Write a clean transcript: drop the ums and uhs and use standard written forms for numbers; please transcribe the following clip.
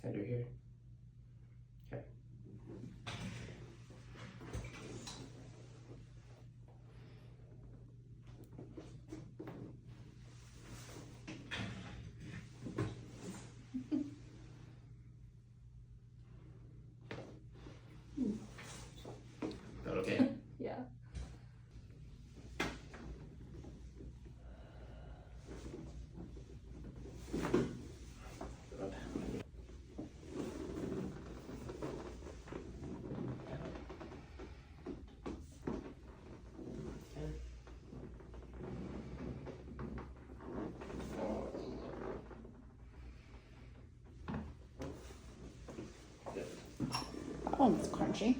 Under here. Okay. That okay? Yeah. Good. That one's crunchy.